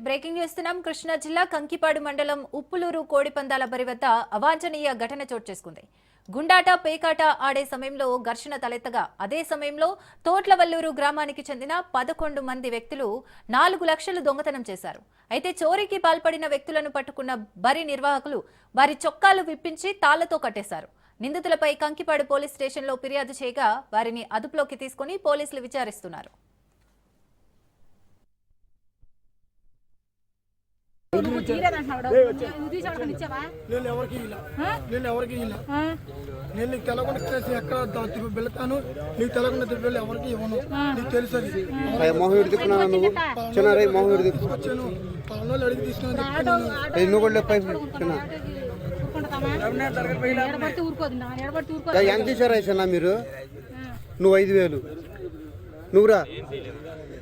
Breaking చూస్తున్నాం. కృష్ణా జిల్లా కంకిపాడు మండలం ఉప్పులూరు కోడిపందాల బరి వద్ద అవాంఛనీయ ఘటన చోటు చేసుకుంది. గుండాట పేకాట ఆడే సమయంలో ఘర్షణ తలెత్తగా అదే సమయంలో తోట్లవల్లూరు గ్రామానికి చెందిన 11 మంది వ్యక్తులు 4 లక్షలు దొంగతనం చేశారు. అయితే చోరీకి పాల్పడిన వ్యక్తులను పట్టుకున్న బరి నిర్వాహకులు వారి చొక్కాలు విప్పించి తాళ్లతో కట్టేశారు. నిందితులపై కంకిపాడు పోలీస్ స్టేషన్లో ఫిర్యాదు చేయగా వారిని అదుపులోకి తీసుకుని పోలీసులు విచారిస్తున్నారు. నేను ఎవరికి నేను నీకు తెలకుండా ఎక్కడ వెళ్తాను, నీకు తెలకుండా వెళ్ళి ఎవరికి ఇవ్వను, నీకు తెలుసు. వచ్చాను పొలంలో అడిగి తీసుకుని ఎంత తీసారా మీరు? నువ్వు 5,000, నువ్వురా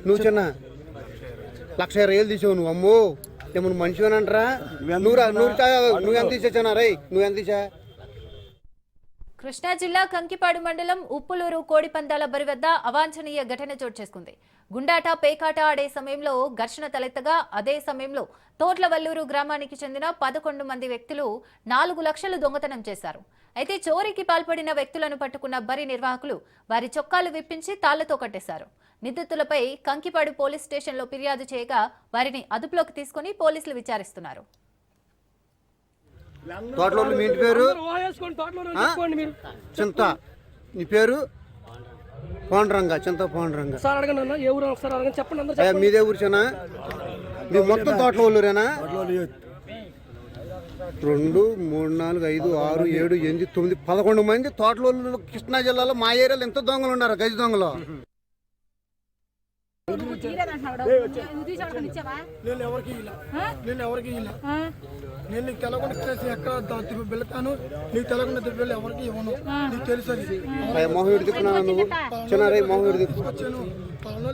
నువ్వు చిన్న 1,20,000 తీసావు నువ్వు. అమ్మో ఏమన్నా మనిషివేనంటరా? నువ్వు ఎంత తీసేసానా రై? నువ్వు ఎంత తీసా? కృష్ణా జిల్లా కంకిపాడు మండలం ఉప్పులూరు కోడిపందాల బరి వద్ద అవాంఛనీయ ఘటన చోటు చేసుకుంది. గుండాట పేకాట ఆడే సమయంలో ఘర్షణ తలెత్తగా అదే సమయంలో తోట్లవల్లూరు గ్రామానికి చెందిన 11 మంది వ్యక్తులు 4 లక్షలు దొంగతనం చేశారు. అయితే చోరీకి పాల్పడిన వ్యక్తులను పట్టుకున్న బరి నిర్వాహకులు వారి చొక్కాలు విప్పించి తాళ్లతో కట్టేశారు. నిందితులపై కంకిపాడు పోలీస్ స్టేషన్లో ఫిర్యాదు చేయగా వారిని అదుపులోకి తీసుకుని పోలీసులు విచారిస్తున్నారు. తోటలోళ్ళు మీ ఇంటి పేరు చింత, నీ పేరు పాండురంగ, చింత పాండురంగ. మీదే ఊరు చెనా? మీ మొత్తం తోటల ఊళ్ళురేనా? 2, 3, 4, 5, 6, 7, 8, 9, 11 మంది తోటలోళ్ళు. కృష్ణా జిల్లాలో మా ఏరియాలో ఎంత దొంగలు ఉన్నారు, గజ దొంగలు. నేను ఎవరికి నేను నీకు తెలకుండా ఎక్కడ వెళ్తాను, నీకు తెలకుండా వెళ్ళి ఎవరికి ఇవ్వను, నీకు తెలుసు. మొహం విడి తిప్పుకున్నా నువ్వు చిన్న? మొహం విడి వచ్చాను పొలంలో